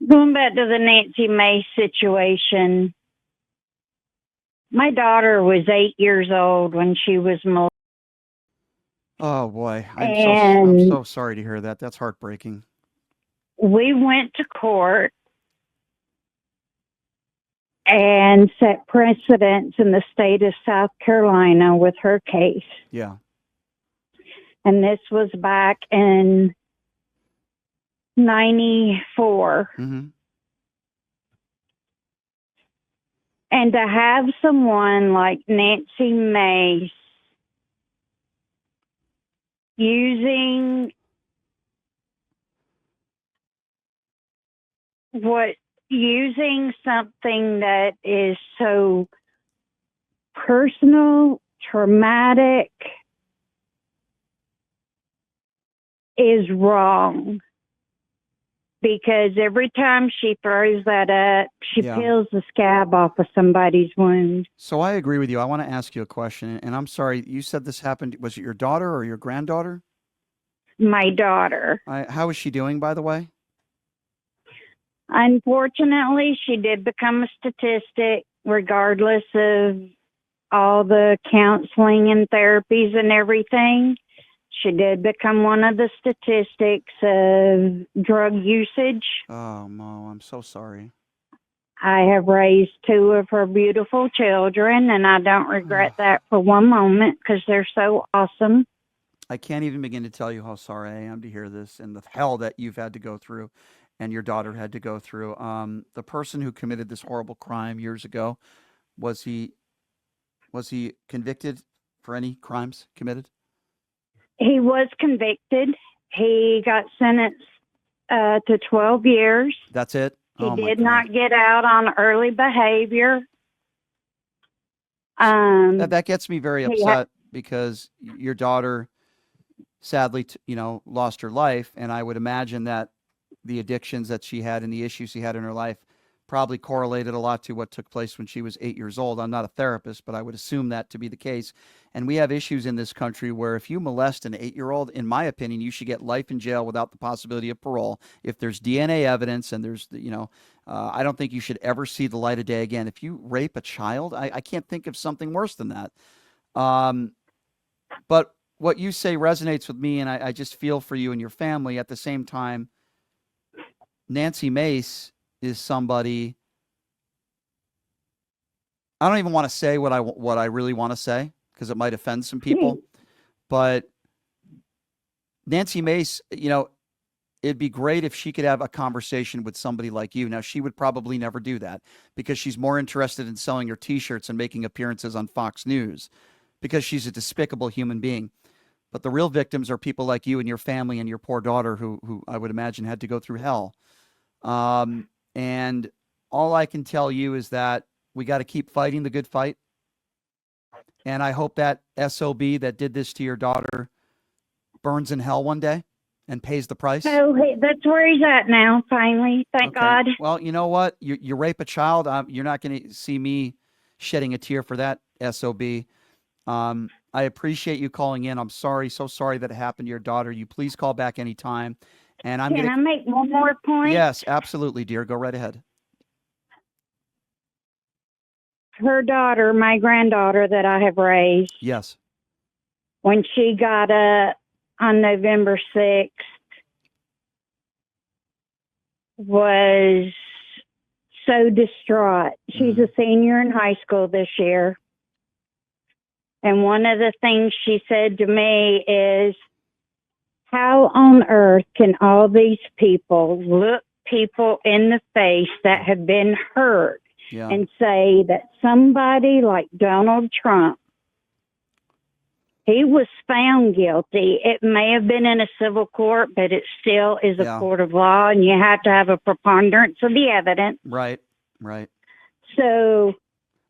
Going back to the Nancy Mace situation, my daughter was 8 years old when she was molested, Oh boy, I'm and so sorry to hear that. That's heartbreaking. we went to court and set precedents in the state of South Carolina with her case. Yeah. And this was back in 94. Mm-hmm. And to have someone like Nancy Mace using what using something that is so personal, traumatic is wrong, because every time she throws that up, she Yeah. peels the scab off of somebody's wound. So I agree with you. I want to ask you a question, and I'm sorry. You said this happened. Was it your daughter or your granddaughter? My daughter. How is she doing, by the way? Unfortunately, she did become a statistic, regardless of all the counseling and therapies and everything. She did become one of the statistics of drug usage. Oh, Mo, I'm so sorry. I have raised two of her beautiful children, and I don't regret that for one moment because they're so awesome. I can't even begin to tell you how sorry I am to hear this and the hell that you've had to go through and your daughter had to go through. The person who committed this horrible crime years ago, was he was he convicted for any crimes committed? He was convicted. He got sentenced to 12 years. That's it? He Oh my did God. not get out on early behavior. That gets me very He ha- upset because your daughter sadly, lost her life. And I would imagine that the addictions that she had and the issues she had in her life probably correlated a lot to what took place when she was 8 years old. I'm not a therapist, but I would assume that to be the case. And we have issues in this country where if you molest an 8-year old, in my opinion, you should get life in jail without the possibility of parole. If there's DNA evidence and I don't think you should ever see the light of day again. If you rape a child, I can't think of something worse than that. Um, but what you say resonates with me, and I just feel for you and your family. At the same time, Nancy Mace is somebody. I don't even want to say what I really want to say because it might offend some people. But Nancy Mace, it'd be great if she could have a conversation with somebody like you. Now, she would probably never do that because she's more interested in selling her T-shirts and making appearances on Fox News because she's a despicable human being. But the real victims are people like you and your family and your poor daughter, who I would imagine had to go through hell. And all I can tell you is that we got to keep fighting the good fight. And I hope that SOB that did this to your daughter burns in hell one day and pays the price. So that's where he's at now, finally. Thank Okay. God. Well, you know what? You rape a child. You're not going to see me shedding a tear for that, SOB. I appreciate you calling in. I'm sorry, so sorry that it happened to your daughter. You please call back anytime. And I'm Can going to, I make one more point? yes, absolutely, dear. Go right ahead. Her daughter, my granddaughter that I have raised, Yes. when she got up on November 6th, was so distraught. She's a senior in high school this year. And one of the things she said to me is, how on earth can all these people look people in the face that have been hurt Yeah. and say that somebody like Donald Trump, he was found guilty. It may have been in a civil court, but it still is a Yeah. court of law, and you have to have a preponderance of the evidence. Right. Right. So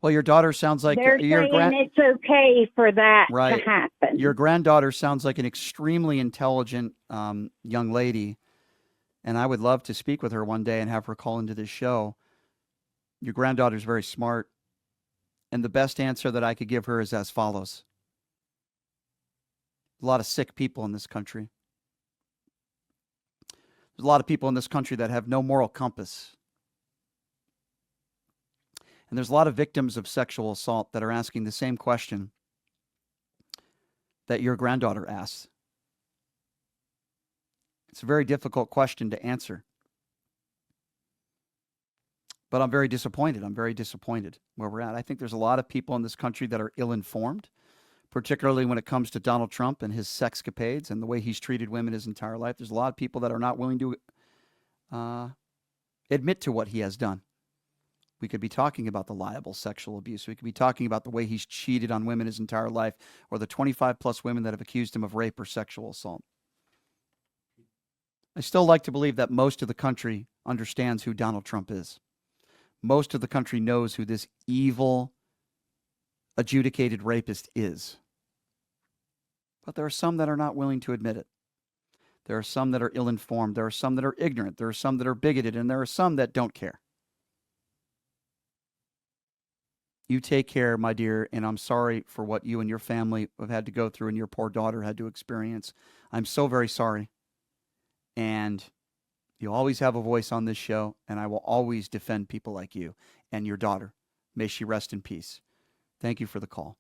Well, your daughter sounds like they're your saying it's okay for that to right. happen. Your granddaughter sounds like an extremely intelligent young lady, and I would love to speak with her one day and have her call into this show. Your granddaughter's very smart, and the best answer that I could give her is as follows: a lot of sick people in this country. There's a lot of people in this country that have no moral compass. And there's a lot of victims of sexual assault that are asking the same question that your granddaughter asked. It's a very difficult question to answer. But I'm very disappointed. I'm very disappointed where we're at. I think there's a lot of people in this country that are ill-informed, particularly when it comes to Donald Trump and his sexcapades and the way he's treated women his entire life. There's a lot of people that are not willing to admit to what he has done. We could be talking about the liable sexual abuse. We could be talking about the way he's cheated on women his entire life, or the 25 plus women that have accused him of rape or sexual assault. I still like to believe that most of the country understands who Donald Trump is. Most of the country knows who this evil, adjudicated rapist is. But there are some that are not willing to admit it. There are some that are ill-informed. There are some that are ignorant. There are some that are bigoted. And there are some that don't care. You take care, my dear, and I'm sorry for what you and your family have had to go through and your poor daughter had to experience. I'm so very sorry. And you always have a voice on this show, and I will always defend people like you and your daughter. May she rest in peace. Thank you for the call.